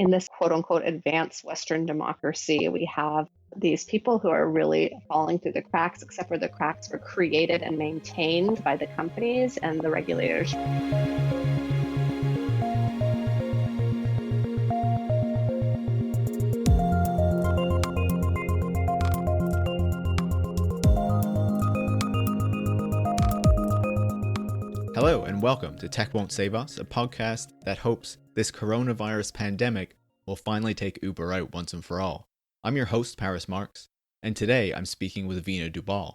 in this quote unquote advanced Western democracy, we have these people who are really falling through the cracks, except for the cracks were created and maintained by the companies and the regulators. Hello and welcome to Tech Won't Save Us, a podcast that hopes this coronavirus pandemic will finally take Uber out once and for all. I'm your host, Marx, and today I'm speaking with Veena Dubal.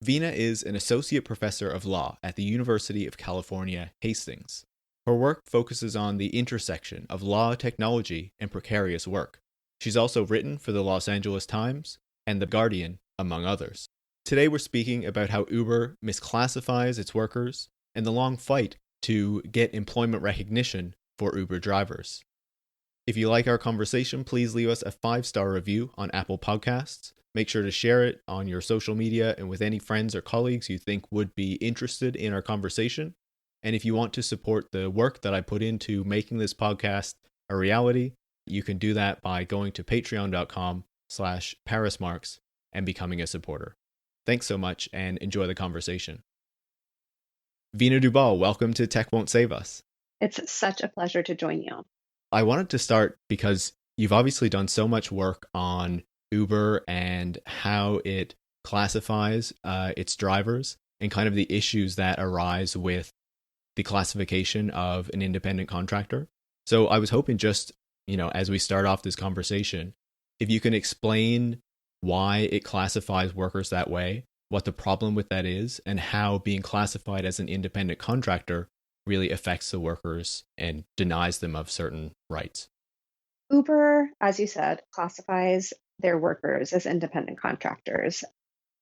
Veena is an associate professor of law at the University of California, Hastings. Her work focuses on the intersection of law, technology, and precarious work. She's also written for the Los Angeles Times and The Guardian, among others. Today we're speaking about how Uber misclassifies its workers and the long fight to get employment recognition for Uber drivers. If you like our conversation, please leave us a 5-star review on Apple Podcasts. Make sure to share it on your social media and with any friends or colleagues you think would be interested in our conversation. And if you want to support the work that I put into making this podcast a reality, you can do that by going to patreon.com/ParisMarx and becoming a supporter. Thanks so much and enjoy the conversation. Veena Dubal, welcome to Tech Won't Save Us. It's such a pleasure to join you. I wanted to start because you've obviously done so much work on Uber and how it classifies its drivers and kind of the issues that arise with the classification of an independent contractor. So I was hoping just, as we start off this conversation, if you can explain why it classifies workers that way, what the problem with that is, and how being classified as an independent contractor really affects the workers and denies them of certain rights. Uber, as you said, classifies their workers as independent contractors.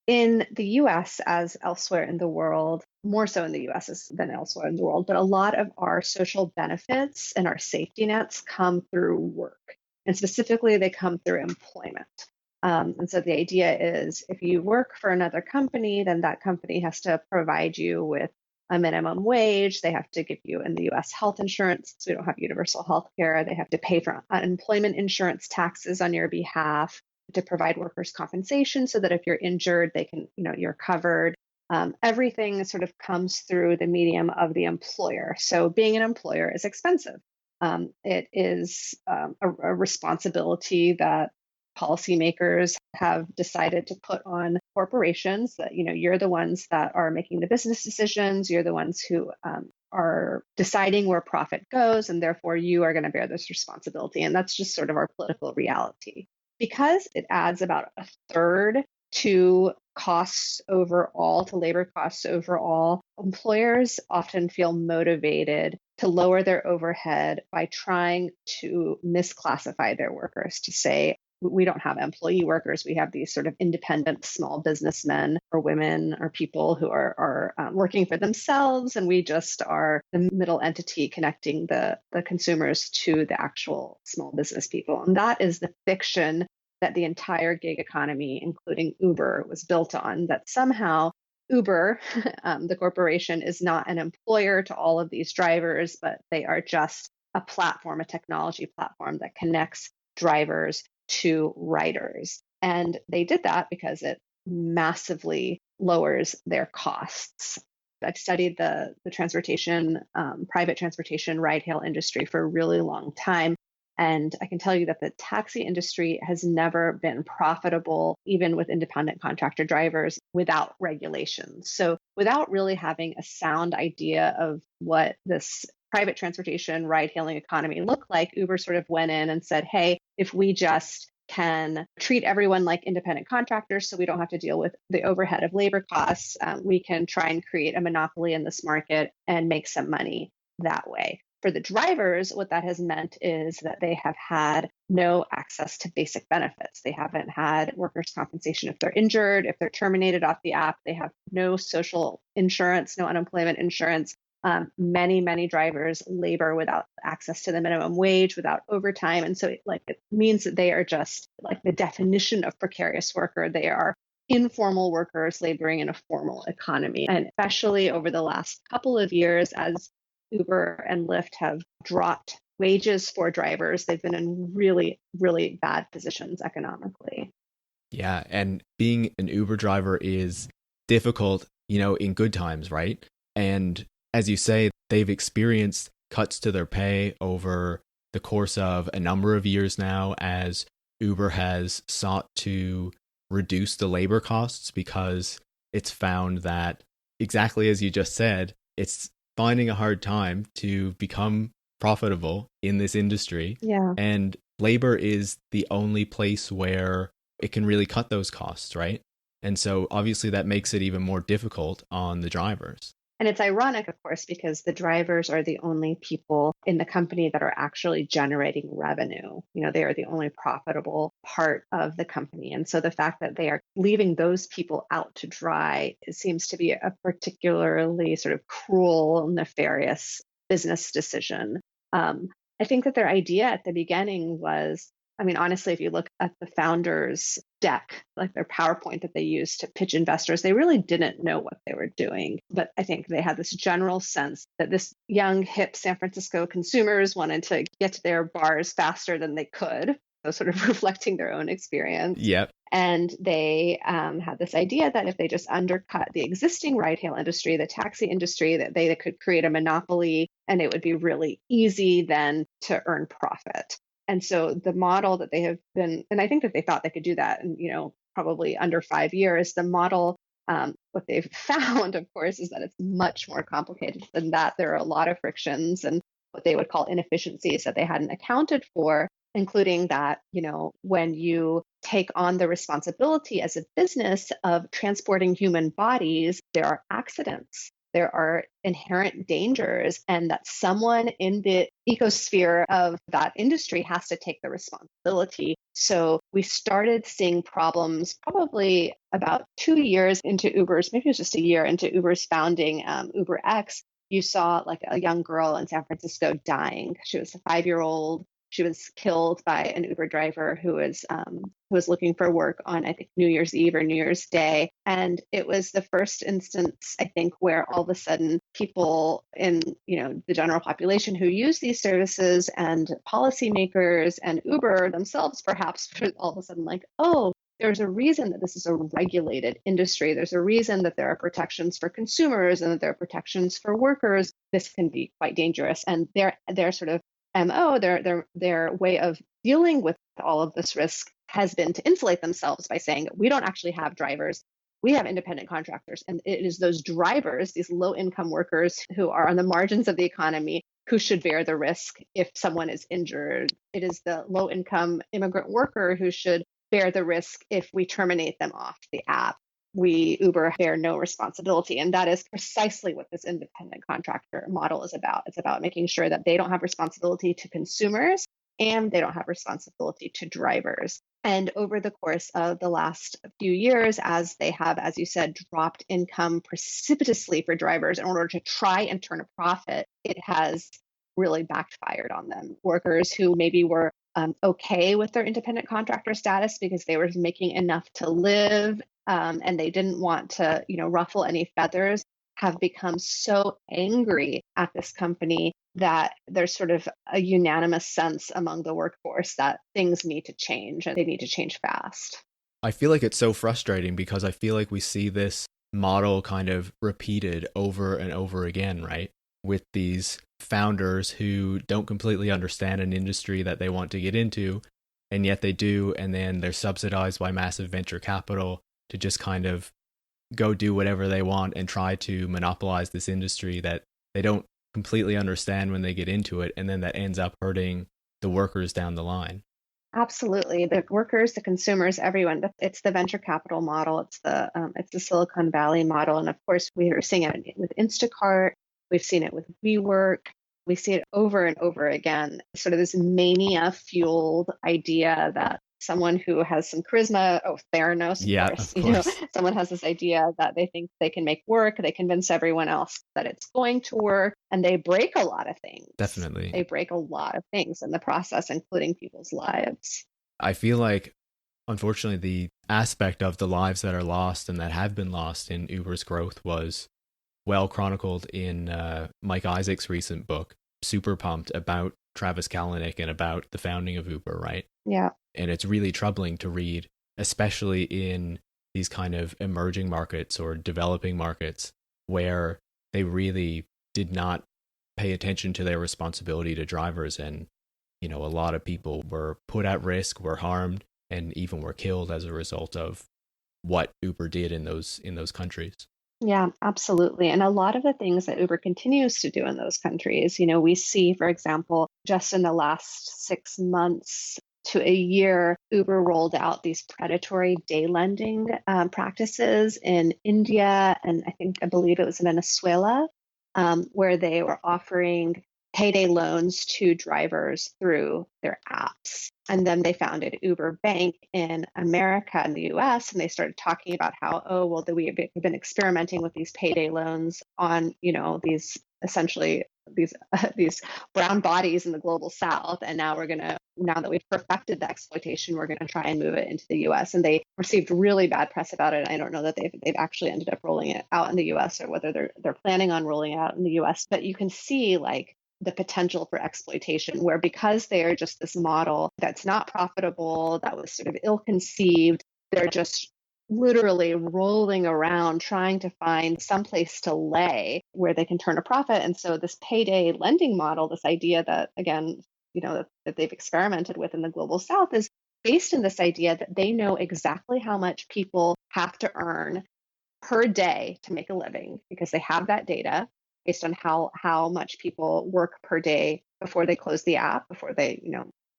In the US, as elsewhere in the world, more so in the US than elsewhere in the world, but a lot of our social benefits and our safety nets come through work. And specifically, they come through employment. And so the idea is if you work for another company, then that company has to provide you with a minimum wage. They have to give you in the US health insurance. So we don't have universal health care. They have to pay for unemployment insurance taxes on your behalf, to provide workers' compensation so that if you're injured, they can, you're covered. Everything sort of comes through the medium of the employer. So being an employer is expensive. It is a responsibility that policymakers have decided to put on corporations that, you're the ones that are making the business decisions. You're the ones who are deciding where profit goes, and therefore you are going to bear this responsibility. And that's just sort of our political reality. Because it adds about a third to costs overall, to labor costs overall, employers often feel motivated to lower their overhead by trying to misclassify their workers, to say, we don't have employee workers. We have these sort of independent small businessmen or women or people who are working for themselves. And we just are the middle entity connecting the consumers to the actual small business people. And that is the fiction that the entire gig economy, including Uber, was built on, that somehow Uber, the corporation, is not an employer to all of these drivers, but they are just a platform, a technology platform that connects drivers to riders. And they did that because it massively lowers their costs. I've studied the transportation, private transportation ride-hail industry for a really long time. And I can tell you that the taxi industry has never been profitable, even with independent contractor drivers, without regulations. So without really having a sound idea of what this private transportation ride-hailing economy looked like, Uber sort of went in and said, hey, if we just can treat everyone like independent contractors so we don't have to deal with the overhead of labor costs, we can try and create a monopoly in this market and make some money that way. For the drivers, what that has meant is that they have had no access to basic benefits. They haven't had workers' compensation if they're injured, if they're terminated off the app. They have no social insurance, no unemployment insurance. Many drivers labor without access to the minimum wage, without overtime. And so it means that they are just like the definition of precarious worker. They are informal workers laboring in a formal economy. And especially over the last couple of years, as Uber and Lyft have dropped wages for drivers, they've been in really, really bad positions economically. Yeah, and being an Uber driver is difficult, in good times, right? And as you say, they've experienced cuts to their pay over the course of a number of years now as Uber has sought to reduce the labor costs because it's found that, exactly as you just said, it's finding a hard time to become profitable in this industry. Yeah. And labor is the only place where it can really cut those costs, right? And so obviously that makes it even more difficult on the drivers. And it's ironic, of course, because the drivers are the only people in the company that are actually generating revenue. They are the only profitable part of the company. And so the fact that they are leaving those people out to dry, it seems to be a particularly sort of cruel, nefarious business decision. I think that their idea at the beginning was, honestly, if you look at the founders' deck, like their PowerPoint that they used to pitch investors, they really didn't know what they were doing. But I think they had this general sense that this young, hip San Francisco consumers wanted to get to their bars faster than they could. So sort of reflecting their own experience. Yep. And they had this idea that if they just undercut the existing ride-hail industry, the taxi industry, that they could create a monopoly and it would be really easy then to earn profit. And so the model that they have been, and I think that they thought they could do that in, probably under 5 years, the model, what they've found, of course, is that it's much more complicated than that. There are a lot of frictions and what they would call inefficiencies that they hadn't accounted for, including that, when you take on the responsibility as a business of transporting human bodies, there are accidents. There are inherent dangers, and that someone in the ecosphere of that industry has to take the responsibility. So we started seeing problems probably about 2 years into Uber's, maybe it was just a year into Uber's founding, UberX. You saw like a young girl in San Francisco dying. She was a 5-year-old. She was killed by an Uber driver who was looking for work on, I think, New Year's Eve or New Year's Day. And it was the first instance, I think, where all of a sudden people in, the general population who use these services and policymakers and Uber themselves, perhaps, all of a sudden like, oh, there's a reason that this is a regulated industry. There's a reason that there are protections for consumers and that there are protections for workers. This can be quite dangerous. And their sort of MO, their way of dealing with all of this risk has been to insulate themselves by saying, we don't actually have drivers. We have independent contractors. And it is those drivers, these low-income workers who are on the margins of the economy, who should bear the risk if someone is injured. It is the low-income immigrant worker who should bear the risk if we terminate them off the app. We, Uber, bear no responsibility. And that is precisely what this independent contractor model is about. It's about making sure that they don't have responsibility to consumers and they don't have responsibility to drivers. And over the course of the last few years, as they have, as you said, dropped income precipitously for drivers in order to try and turn a profit, it has really backfired on them. Workers who maybe were okay with their independent contractor status because they were making enough to live and they didn't want to, ruffle any feathers, have become so angry at this company that there's sort of a unanimous sense among the workforce that things need to change and they need to change fast. I feel like it's so frustrating because I feel like we see this model kind of repeated over and over again, right? With these founders who don't completely understand an industry that they want to get into, and yet they do, and then they're subsidized by massive venture capital to just kind of go do whatever they want and try to monopolize this industry that they don't completely understand when they get into it, and then that ends up hurting the workers down the line. Absolutely. The workers, the consumers, everyone. It's the venture capital model. It's the Silicon Valley model. And of course, we are seeing it with Instacart. We've seen it with WeWork. We see it over and over again. Sort of this mania-fueled idea that someone who has some charisma, Theranos, of course. Someone has this idea that they think they can make work. They convince everyone else that it's going to work, and they break a lot of things. Definitely. They break a lot of things in the process, including people's lives. I feel like, unfortunately, the aspect of the lives that are lost and that have been lost in Uber's growth was well chronicled in Mike Isaac's recent book, Super Pumped, about Travis Kalanick and about the founding of Uber, right? Yeah. And it's really troubling to read, especially in these kind of emerging markets or developing markets where they really did not pay attention to their responsibility to drivers. And, you know, a lot of people were put at risk, were harmed, and even were killed as a result of what Uber did in those countries. Yeah, absolutely. And a lot of the things that Uber continues to do in those countries, we see, for example, just in the last 6 months to a year, Uber rolled out these predatory day lending practices in India, and I believe it was Venezuela, where they were offering payday loans to drivers through their apps. And then they founded Uber Bank in America and the US, and they started talking about how, oh, well, we've been experimenting with these payday loans on, these essentially these brown bodies in the global South. And now now that we've perfected the exploitation, we're going to try and move it into the US. And they received really bad press about it. I don't know that they've actually ended up rolling it out in the US or whether they're planning on rolling it out in the US. But you can see like the potential for exploitation, where because they are just this model that's not profitable, that was sort of ill-conceived, they're just literally rolling around trying to find some place to lay where they can turn a profit. And so this payday lending model, this idea that, again, that they've experimented with in the global South, is based in this idea that they know exactly how much people have to earn per day to make a living because they have that data based on how much people work per day before they close the app, before they,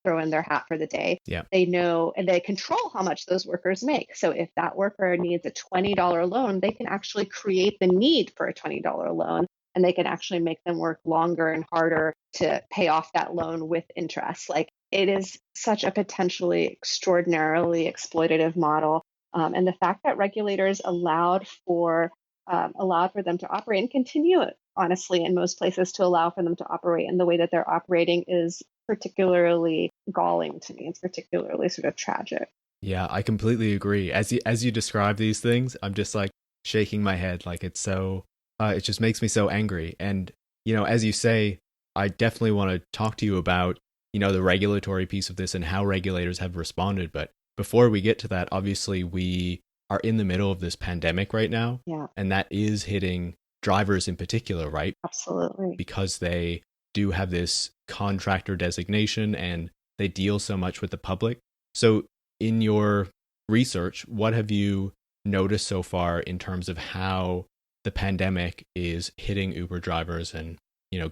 throw in their hat for the day. Yeah. They know and they control how much those workers make. So if that worker needs a $20 loan, they can actually create the need for a $20 loan, and they can actually make them work longer and harder to pay off that loan with interest. Like, it is such a potentially extraordinarily exploitative model. And the fact that regulators allowed for them to operate and continue, honestly, in most places to allow for them to operate in the way that they're operating is particularly galling to me. It's particularly sort of tragic. Yeah, I completely agree. As you describe these things, I'm just like shaking my head. Like, it's so, it just makes me so angry. And, as you say, I definitely want to talk to you about, the regulatory piece of this and how regulators have responded. But before we get to that, obviously we are in the middle of this pandemic right now. Yeah. And that is hitting drivers in particular, right? Absolutely. Because they do have this contractor designation and they deal so much with the public. So in your research, what have you noticed so far in terms of how the pandemic is hitting Uber drivers and,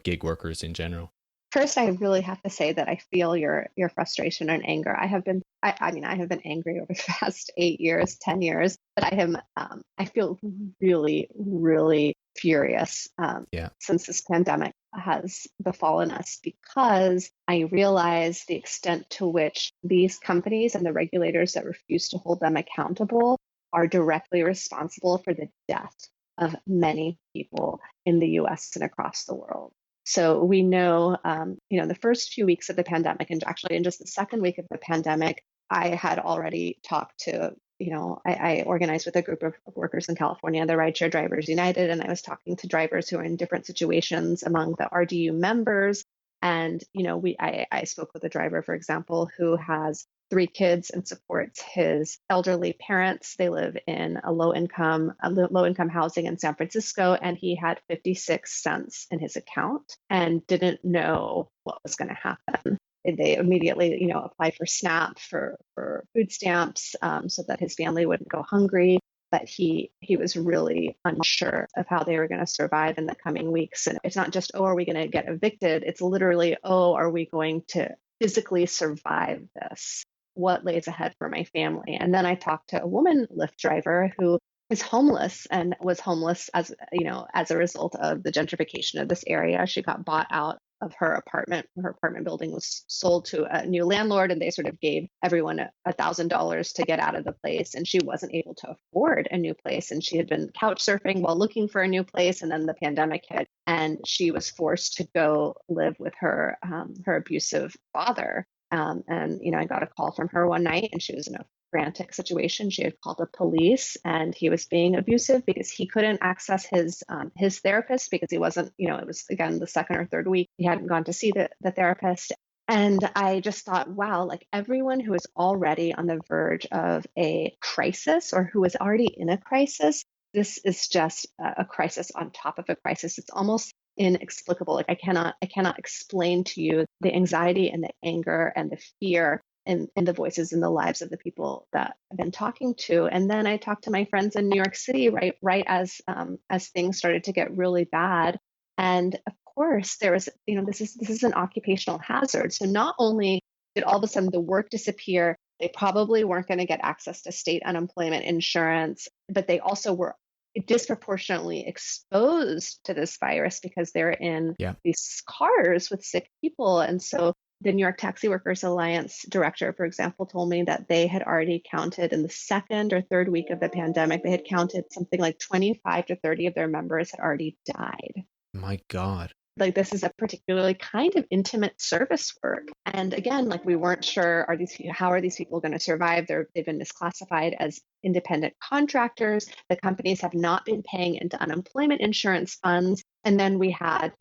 gig workers in general? First, I really have to say that I feel your frustration and anger. I have been angry over the past 8 years, 10 years, but I feel really, really furious since this pandemic has befallen us, because I realize the extent to which these companies and the regulators that refuse to hold them accountable are directly responsible for the death of many people in the US and across the world. So we know, the first few weeks of the pandemic, and actually in just the second week of the pandemic, I had already talked to, I organized with a group of workers in California, the Rideshare Drivers United, and I was talking to drivers who are in different situations among the RDU members. And, I spoke with a driver, for example, who has 3 kids and supports his elderly parents. They live in a low income housing in San Francisco, and he had 56 cents in his account and didn't know what was going to happen. They immediately, applied for SNAP for food stamps so that his family wouldn't go hungry. But he was really unsure of how they were going to survive in the coming weeks. And it's not just, oh, are we going to get evicted? It's literally, oh, are we going to physically survive this? What lays ahead for my family? And then I talked to a woman Lyft driver who is homeless and was homeless as a result of the gentrification of this area. She got bought out of her apartment. Her apartment building was sold to a new landlord, and they sort of gave everyone $1,000 to get out of the place. And she wasn't able to afford a new place. And she had been couch surfing while looking for a new place. And then the pandemic hit, and she was forced to go live with her abusive father. And I got a call from her one night, and she was in a frantic situation. She had called the police, and he was being abusive because he couldn't access his therapist because he wasn't, it was again the second or third week he hadn't gone to see the therapist. And I just thought, wow, like everyone who is already on the verge of a crisis or who is already in a crisis, this is just a crisis on top of a crisis. It's almost inexplicable. Like I cannot explain to you the anxiety and the anger and the fear and the voices in the lives of the people that I've been talking to. And then I talked to my friends in New York City, right as things started to get really bad. And of course, there was, this is an occupational hazard. So not only did all of a sudden the work disappear, they probably weren't going to get access to state unemployment insurance, but they also were disproportionately exposed to this virus because they're in these cars with sick people. And so the New York Taxi Workers Alliance director, for example, told me that they had already counted in the second or third week of the pandemic, they had counted something like 25 to 30 of their members had already died. My God. Like this is a particularly kind of intimate service work. And again, like we weren't sure, how are these people going to survive? They've been misclassified as independent contractors. The companies have not been paying into unemployment insurance funds. And then we had,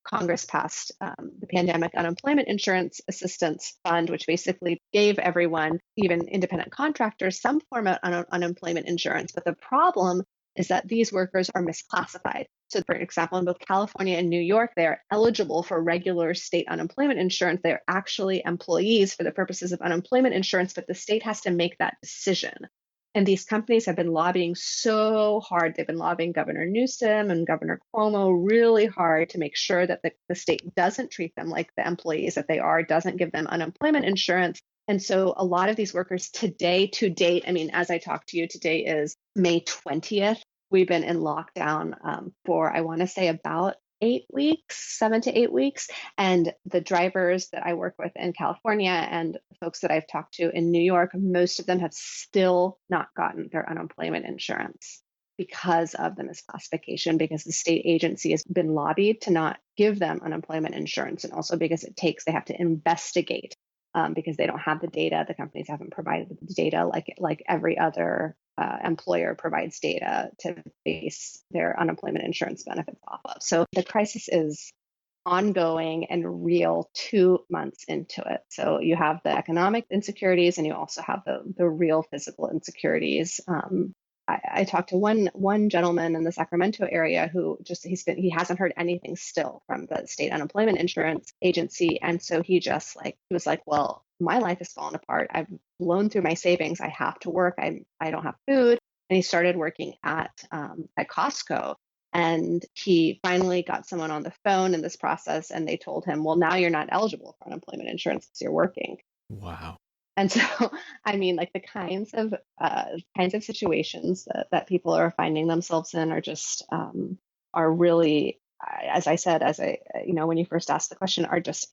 Congress passed the Pandemic Unemployment Insurance Assistance Fund, which basically gave everyone, even independent contractors, some form of unemployment insurance. But the problem is that these workers are misclassified. So, for example, in both California and New York, they are eligible for regular state unemployment insurance. They are actually employees for the purposes of unemployment insurance, but the state has to make that decision. And these companies have been lobbying so hard. They've been lobbying Governor Newsom and Governor Cuomo really hard to make sure that the state doesn't treat them like the employees that they are, doesn't give them unemployment insurance. And so a lot of these workers today, to date, as I talk to you, today is May 20th. We've been in lockdown for, I want to say, about 8 weeks, 7 to 8 weeks. And the drivers that I work with in California and folks that I've talked to in New York, most of them have still not gotten their unemployment insurance because of the misclassification, because the state agency has been lobbied to not give them unemployment insurance. And also because they have to investigate because they don't have the data. The companies haven't provided the data like every other employer provides data to base their unemployment insurance benefits off of. So the crisis is ongoing and real 2 months into it. So you have the economic insecurities and you also have the real physical insecurities. I talked to one gentleman in the Sacramento area who he hasn't heard anything still from the state unemployment insurance agency. And so he was like, well, my life has fallen apart. I've blown through my savings. I have to work. I don't have food. And he started working at Costco. And he finally got someone on the phone in this process, and they told him, well, now you're not eligible for unemployment insurance because you're working. Wow. And so, like the kinds of situations that people are finding themselves in are just are really, as I said, when you first asked the question, are just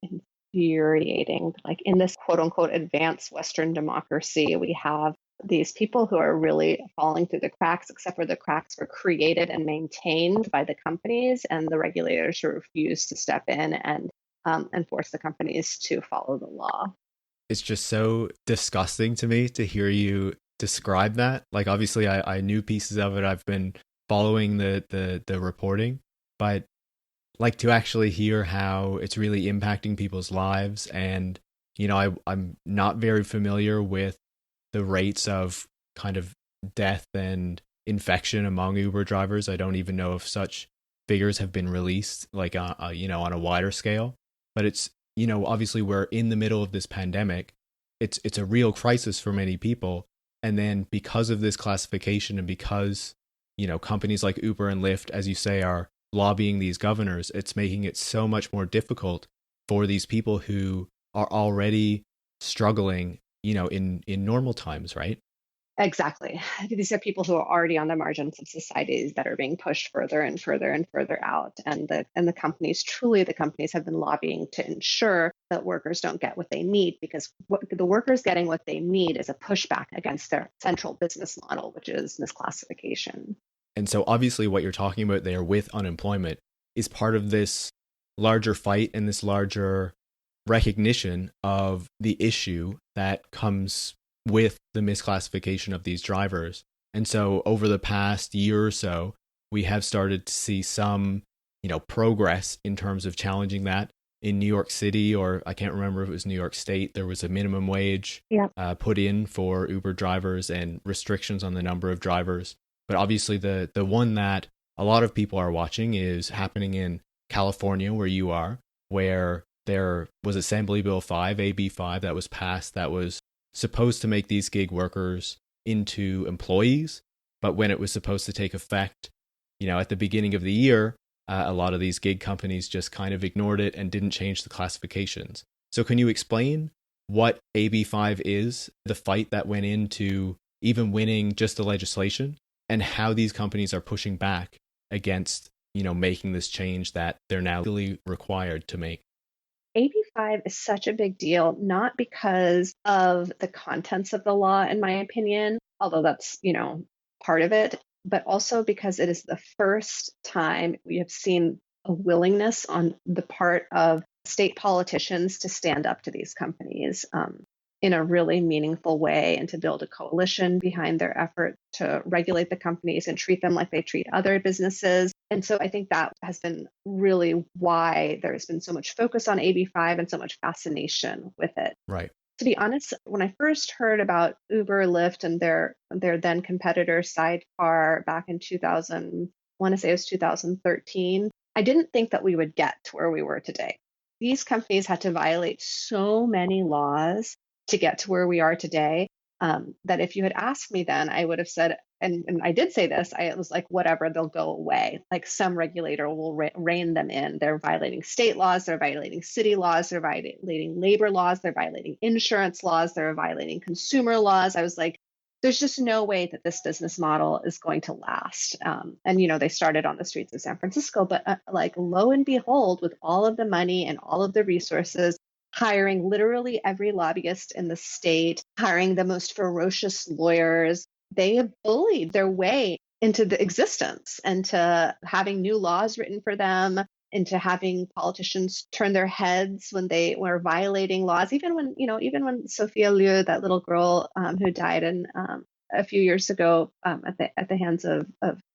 infuriating. Like in this quote unquote advanced Western democracy, we have these people who are really falling through the cracks, except for the cracks were created and maintained by the companies and the regulators who refuse to step in and force the companies to follow the law. It's just so disgusting to me to hear you describe that. Like, obviously, I knew pieces of it. I've been following the reporting, but like to actually hear how it's really impacting people's lives. And, I'm not very familiar with the rates of kind of death and infection among Uber drivers. I don't even know if such figures have been released, like, on a wider scale. But it's, obviously we're in the middle of this pandemic. It's a real crisis for many people. And then because of this classification and because, companies like Uber and Lyft, as you say, are lobbying these governors, it's making it so much more difficult for these people who are already struggling, in normal times, right? Exactly. These are people who are already on the margins of societies that are being pushed further and further and further out. And the companies have been lobbying to ensure that workers don't get what they need, because what the workers getting what they need is a pushback against their central business model, which is misclassification. And so obviously what you're talking about there with unemployment is part of this larger fight and this larger recognition of the issue that comes with the misclassification of these drivers. And so over the past year or so, we have started to see some, progress in terms of challenging that. In New York City, or I can't remember if it was New York State, there was a minimum wage put in for Uber drivers and restrictions on the number of drivers. But obviously the one that a lot of people are watching is happening in California, where you are, where there was Assembly Bill 5, AB 5, that was passed that was supposed to make these gig workers into employees. But when it was supposed to take effect, at the beginning of the year, a lot of these gig companies just kind of ignored it and didn't change the classifications. So can you explain what AB5 is, the fight that went into even winning just the legislation, and how these companies are pushing back against, making this change that they're now legally required to make? AB5 is such a big deal, not because of the contents of the law, in my opinion, although that's, part of it, but also because it is the first time we have seen a willingness on the part of state politicians to stand up to these companies in a really meaningful way and to build a coalition behind their effort to regulate the companies and treat them like they treat other businesses. And so I think that has been really why there's been so much focus on AB5 and so much fascination with it. Right. To be honest, when I first heard about Uber, Lyft, and their then competitor Sidecar back in 2000, I want to say it was 2013, I didn't think that we would get to where we were today. These companies had to violate so many laws to get to where we are today, that if you had asked me then, I would have said, and I did say this, I was like, whatever, they'll go away. Like some regulator will rein them in. They're violating state laws, they're violating city laws, they're violating labor laws, they're violating insurance laws, they're violating consumer laws. I was like, there's just no way that this business model is going to last. And they started on the streets of San Francisco, but like lo and behold, with all of the money and all of the resources, hiring literally every lobbyist in the state, hiring the most ferocious lawyers, they have bullied their way into the existence and to having new laws written for them, into having politicians turn their heads when they were violating laws. Even when Sophia Liu, that little girl who died a few years ago at the hands of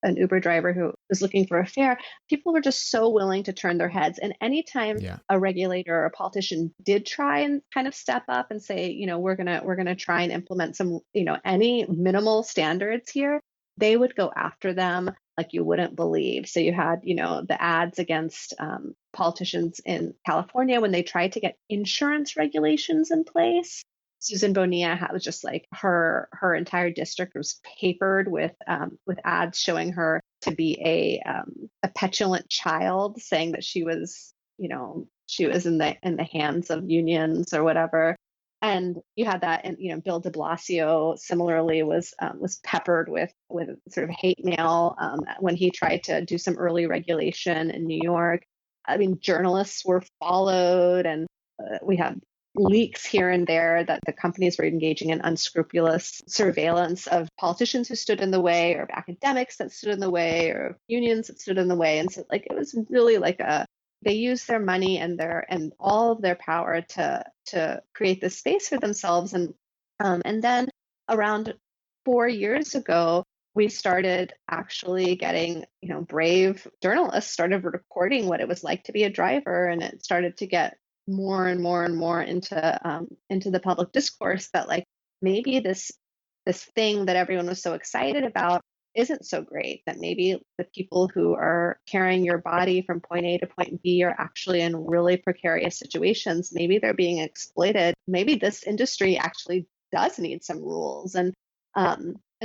an Uber driver who was looking for a fare, people were just so willing to turn their heads. And anytime a regulator or a politician did try and kind of step up and say, we're gonna try and implement some, any minimal standards here, they would go after them like you wouldn't believe. So you had, the ads against politicians in California when they tried to get insurance regulations in place. Susan Bonilla was just like her entire district was papered with ads showing her to be a petulant child, saying that she was in the hands of unions or whatever. And you had that, and Bill de Blasio similarly was peppered with sort of hate mail when he tried to do some early regulation in New York. I mean, journalists were followed, and we had leaks here and there that the companies were engaging in unscrupulous surveillance of politicians who stood in the way, or of academics that stood in the way, or of unions that stood in the way. And so, like, it was really like they used their money and all of their power to create this space for themselves. And then around 4 years ago, we started actually getting, brave journalists started recording what it was like to be a driver, and it started to get more and more and more into the public discourse that like maybe this thing that everyone was so excited about isn't so great, that maybe the people who are carrying your body from point A to point B are actually in really precarious situations. Maybe they're being exploited. Maybe this industry actually does need some rules. And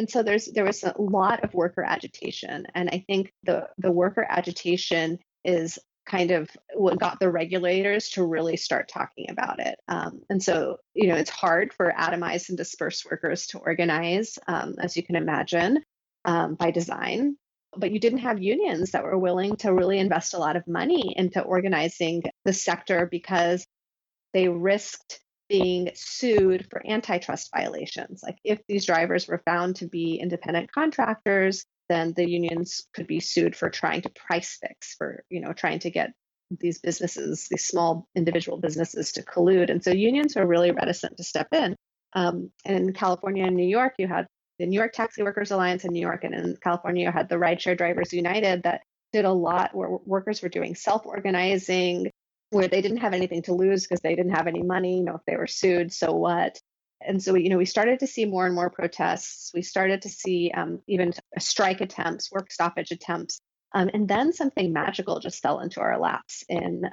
so there was a lot of worker agitation. And I think the worker agitation is kind of what got the regulators to really start talking about it. And so, it's hard for atomized and dispersed workers to organize, as you can imagine, by design. But you didn't have unions that were willing to really invest a lot of money into organizing the sector because they risked being sued for antitrust violations. Like if these drivers were found to be independent contractors, then the unions could be sued for trying to price fix, for trying to get these businesses, these small individual businesses, to collude. And so unions are really reticent to step in. And in California and New York, you had the New York Taxi Workers Alliance in New York, and in California, you had the Rideshare Drivers United that did a lot where workers were doing self-organizing, where they didn't have anything to lose because they didn't have any money. If they were sued, so what? And so, we started to see more and more protests. We started to see even strike attempts, work stoppage attempts. And then something magical just fell into our laps in,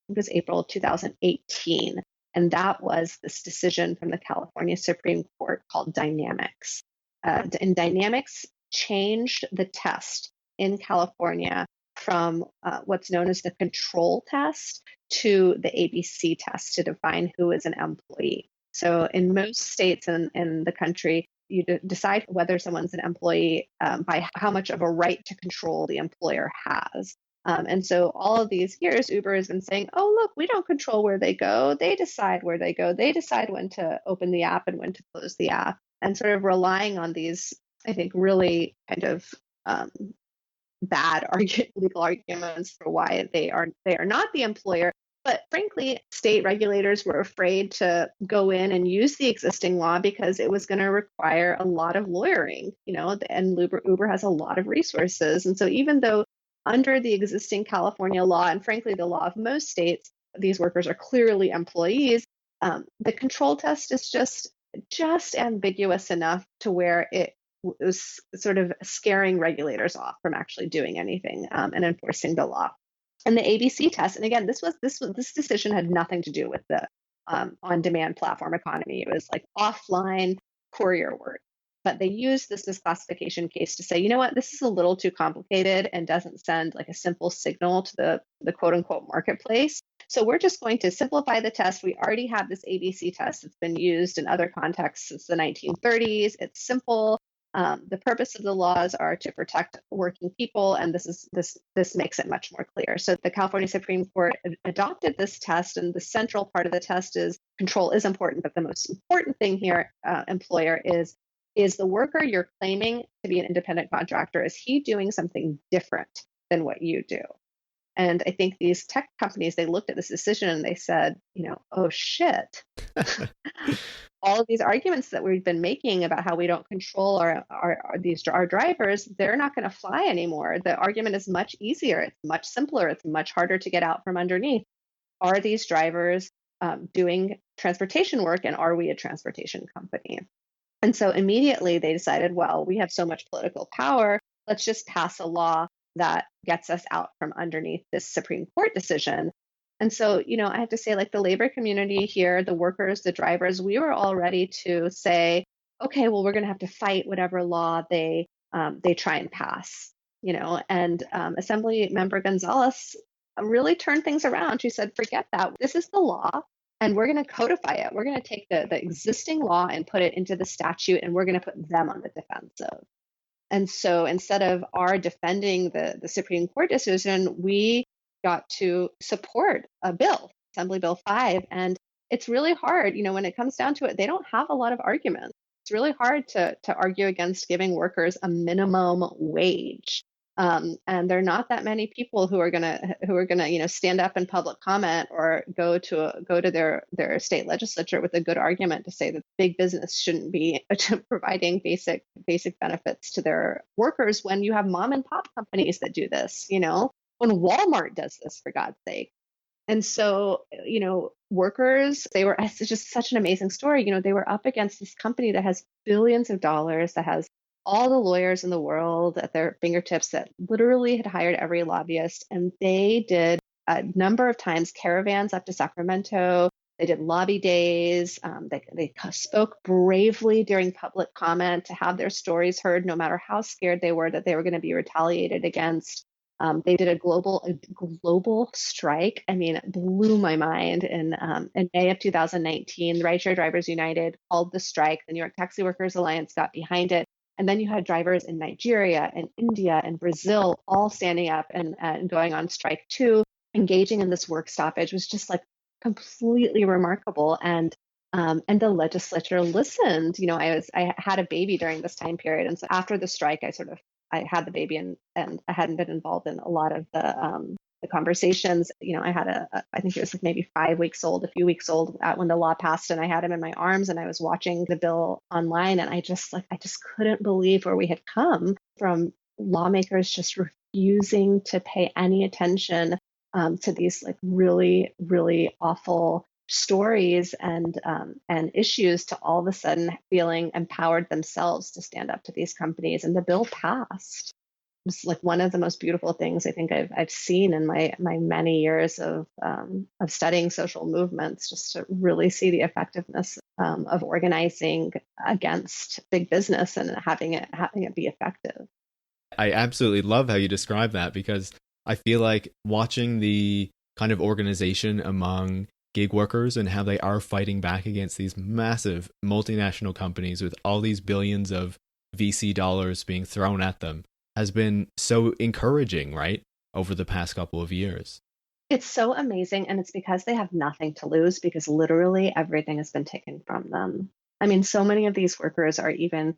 it was April of 2018. And that was this decision from the California Supreme Court called Dynamics. And Dynamics changed the test in California from what's known as the control test to the ABC test to define who is an employee. So in most states in the country, you decide whether someone's an employee by how much of a right to control the employer has. And so all of these years, Uber has been saying, oh, look, we don't control where they go. They decide where they go. They decide when to open the app and when to close the app, and sort of relying on these, I think, really kind of bad legal arguments for why they are not the employer. But frankly, state regulators were afraid to go in and use the existing law because it was going to require a lot of lawyering, and Uber has a lot of resources. And so even though under the existing California law, and frankly, the law of most states, these workers are clearly employees, the control test is just ambiguous enough to where it was sort of scaring regulators off from actually doing anything and enforcing the law. And the ABC test, and again, this decision had nothing to do with the on-demand platform economy. It was like offline courier work. But they used this misclassification case to say, you know what, this is a little too complicated and doesn't send like a simple signal to the quote unquote marketplace. So we're just going to simplify the test. We already have this ABC test that's been used in other contexts since the 1930s. It's simple. The purpose of the laws are to protect working people, and this makes it much more clear. So the California Supreme Court adopted this test, and the central part of the test is control is important, but the most important thing here, employer, is the worker you're claiming to be an independent contractor, is he doing something different than what you do? And I think these tech companies, they looked at this decision and they said, oh shit. All of these arguments that we've been making about how we don't control our drivers, they're not going to fly anymore. The argument is much easier. It's much simpler. It's much harder to get out from underneath. Are these drivers doing transportation work, and are we a transportation company? And so immediately they decided, well, we have so much political power. Let's just pass a law that gets us out from underneath this Supreme Court decision. And so, I have to say, like, the labor community here, the workers, the drivers, we were all ready to say, okay, well, we're going to have to fight whatever law they try and pass, And Assembly Member Gonzalez really turned things around. She said, forget that. This is the law, and we're going to codify it. We're going to take the existing law and put it into the statute, and we're going to put them on the defensive. And so instead of our defending the Supreme Court decision, we got to support a bill, Assembly Bill 5. And it's really hard, when it comes down to it, they don't have a lot of arguments. It's really hard to argue against giving workers a minimum wage. And there are not that many people who are gonna stand up in public comment or go to their state legislature with a good argument to say that big business shouldn't be providing basic benefits to their workers when you have mom and pop companies that do this, when Walmart does this, for God's sake. And so, workers, it's just such an amazing story. They were up against this company that has billions of dollars, that has all the lawyers in the world at their fingertips, that literally had hired every lobbyist. And they did a number of times caravans up to Sacramento. They did lobby days. They spoke bravely during public comment to have their stories heard, no matter how scared they were that they were going to be retaliated against. They did a global strike. I mean, it blew my mind. In May of 2019, the Rideshare Drivers United called the strike. The New York Taxi Workers Alliance got behind it. And then you had drivers in Nigeria and India and Brazil all standing up and going on strike too, engaging in this work stoppage. Was just like completely remarkable. And the legislature listened. I had a baby during this time period. And so after the strike, I had the baby and I hadn't been involved in a lot of the conversations. I had I think it was like maybe 5 weeks old, a few weeks old when the law passed, and I had him in my arms and I was watching the bill online, and I just couldn't believe where we had come from, lawmakers just refusing to pay any attention to these like really, really awful stories and issues, to all of a sudden feeling empowered themselves to stand up to these companies. And the bill passed. It was like one of the most beautiful things I think I've seen in my many years of studying social movements, just to really see the effectiveness of organizing against big business and having it be effective. I absolutely love how you describe that, because I feel like watching the kind of organization among gig workers and how they are fighting back against these massive multinational companies with all these billions of VC dollars being thrown at them has been so encouraging, right? Over the past couple of years. It's so amazing. And it's because they have nothing to lose, because literally everything has been taken from them. I mean, so many of these workers are even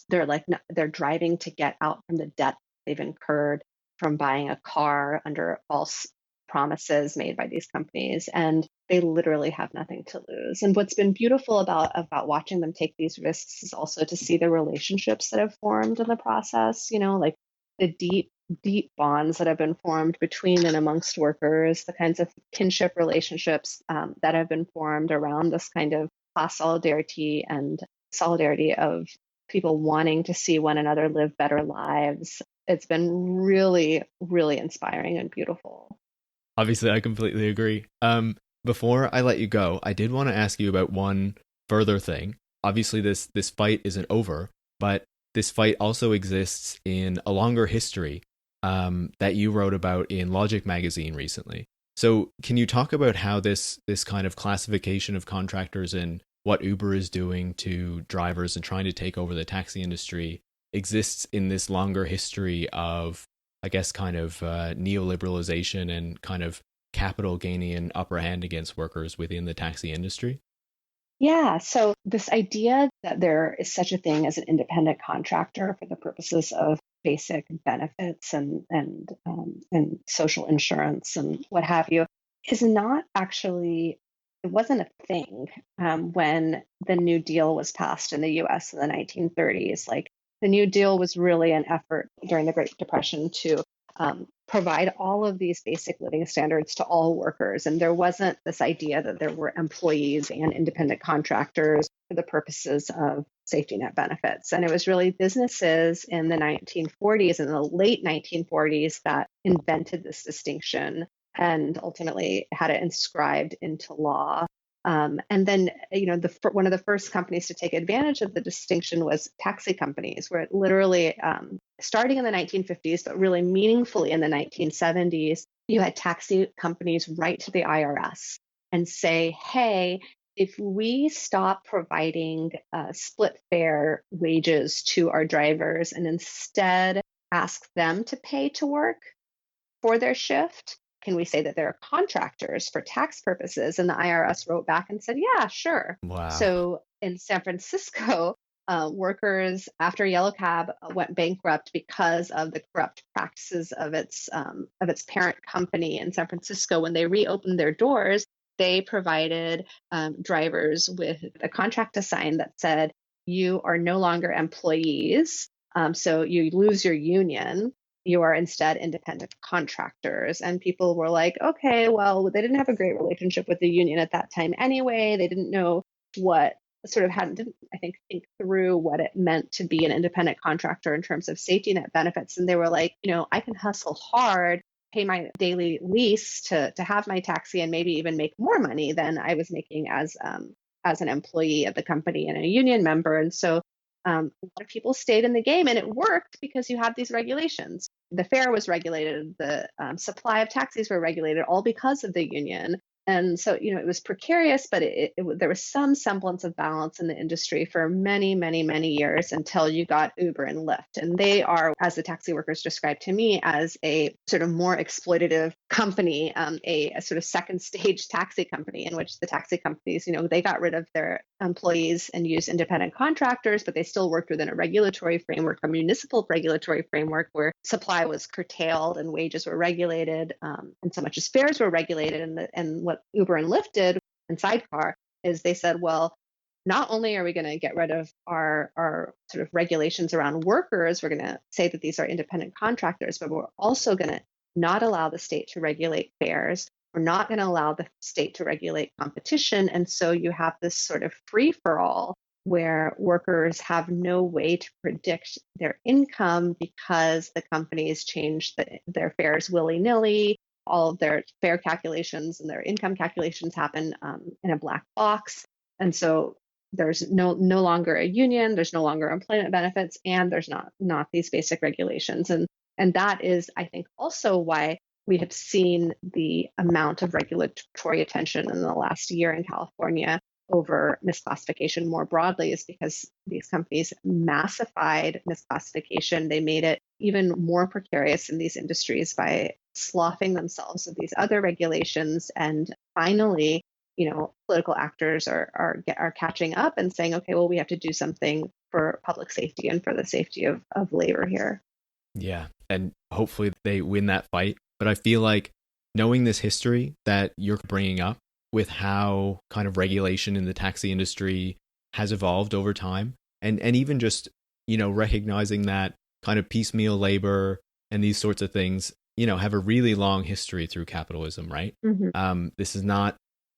they're driving to get out from the debt they've incurred from buying a car under false promises made by these companies. And they literally have nothing to lose. And what's been beautiful about watching them take these risks is also to see the relationships that have formed in the process, like the deep bonds that have been formed between and amongst workers, the kinds of kinship relationships that have been formed around this kind of class solidarity and solidarity of people wanting to see one another live better lives. It's been really, really inspiring and beautiful. Obviously, I completely agree. Before I let you go, I did want to ask you about one further thing. Obviously, this fight isn't over, but this fight also exists in a longer history that you wrote about in Logic magazine recently. So can you talk about how this kind of classification of contractors and what Uber is doing to drivers and trying to take over the taxi industry exists in this longer history of, I guess, kind of neoliberalization and kind of capital gaining an upper hand against workers within the taxi industry? Yeah, so this idea that there is such a thing as an independent contractor for the purposes of basic benefits and social insurance and what have you is not actually, it wasn't a thing when the New Deal was passed in the US in the 1930s. Like, the New Deal was really an effort during the Great Depression to provide all of these basic living standards to all workers. And there wasn't this idea that there were employees and independent contractors for the purposes of safety net benefits. And it was really businesses in the 1940s and the late 1940s that invented this distinction and ultimately had it inscribed into law. And then, one of the first companies to take advantage of the distinction was taxi companies, where it literally, starting in the 1950s, but really meaningfully in the 1970s, you had taxi companies write to the IRS and say, hey, if we stop providing split fare wages to our drivers and instead ask them to pay to work for their shift, can we say that they're contractors for tax purposes? And the IRS wrote back and said, yeah, sure. Wow. So in San Francisco, workers after Yellow Cab went bankrupt because of the corrupt practices of its parent company in San Francisco. When they reopened their doors, they provided drivers with a contract to sign that said, you are no longer employees, so you lose your union. You are instead independent contractors. And people were like, okay, well, they didn't have a great relationship with the union at that time anyway. They didn't know what didn't, I think through what it meant to be an independent contractor in terms of safety net benefits. And they were like, I can hustle hard, pay my daily lease to have my taxi, and maybe even make more money than I was making as an employee of the company and a union member. And so a lot of people stayed in the game, and it worked because you have these regulations. The fare was regulated, the supply of taxis were regulated, all because of the union. And so, it was precarious, but there was some semblance of balance in the industry for many, many, many years until you got Uber and Lyft. And they are, as the taxi workers described to me, as a sort of more exploitative company, a sort of second stage taxi company in which the taxi companies, they got rid of their employees and used independent contractors, but they still worked within a regulatory framework, a municipal regulatory framework where supply was curtailed and wages were regulated, and so much as fares were regulated. And what Uber and Lyft did and Sidecar is they said, well, not only are we going to get rid of our sort of regulations around workers, we're going to say that these are independent contractors, but we're also going to not allow the state to regulate fares. We're not going to allow the state to regulate competition. And so you have this sort of free for all where workers have no way to predict their income because the companies change their fares willy-nilly. All of their fare calculations and their income calculations happen in a black box. And so there's no longer a union, there's no longer employment benefits, and there's not these basic regulations. And that is, I think, also why we have seen the amount of regulatory attention in the last year in California over misclassification more broadly, is because these companies massified misclassification. They made it even more precarious in these industries by sloughing themselves with these other regulations. And finally, political actors are catching up and saying, okay, well, we have to do something for public safety and for the safety of labor here. Yeah, and hopefully they win that fight. But I feel like knowing this history that you're bringing up with how kind of regulation in the taxi industry has evolved over time, and even just, recognizing that kind of piecemeal labor and these sorts of things, have a really long history through capitalism, right? Mm-hmm. This is not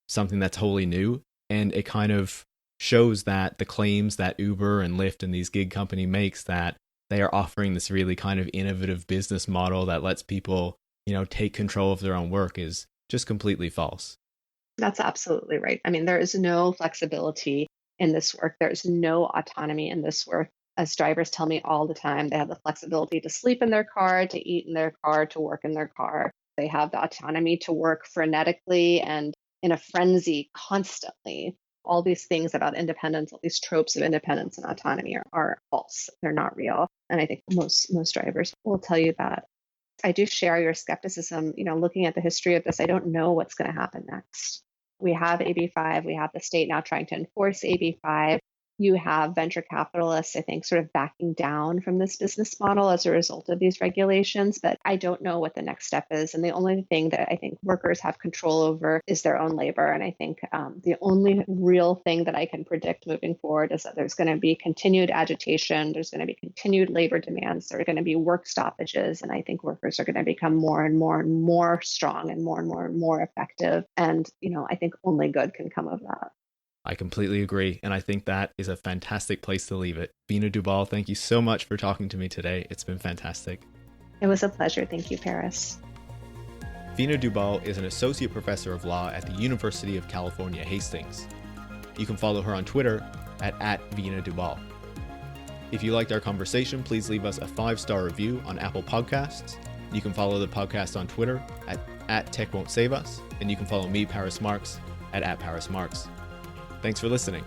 something that's wholly new, and it kind of shows that the claims that Uber and Lyft and these gig company makes that they are offering this really kind of innovative business model that lets people, take control of their own work is just completely false. That's absolutely right. I mean, there is no flexibility in this work. There's no autonomy in this work. As drivers tell me all the time, they have the flexibility to sleep in their car, to eat in their car, to work in their car. They have the autonomy to work frenetically and in a frenzy constantly. All these things about independence, all these tropes of independence and autonomy are false. They're not real. And I think most drivers will tell you that. I do share your skepticism, looking at the history of this. I don't know what's going to happen next. We have AB5. We have the state now trying to enforce AB5. You have venture capitalists, I think, sort of backing down from this business model as a result of these regulations. But I don't know what the next step is. And the only thing that I think workers have control over is their own labor. And I think the only real thing that I can predict moving forward is that there's going to be continued agitation. There's going to be continued labor demands. There are going to be work stoppages. And I think workers are going to become more and more and more strong and more effective. And, I think only good can come of that. I completely agree, and I think that is a fantastic place to leave it. Veena Dubal, thank you so much for talking to me today. It's been fantastic. It was a pleasure. Thank you, Paris. Veena Dubal is an associate professor of law at the University of California, Hastings. You can follow her on Twitter at Veena Dubal. If you liked our conversation, please leave us a 5-star review on Apple Podcasts. You can follow the podcast on Twitter at Tech Won't Save Us, and you can follow me, Paris Marx, at Paris Marx. Thanks for listening.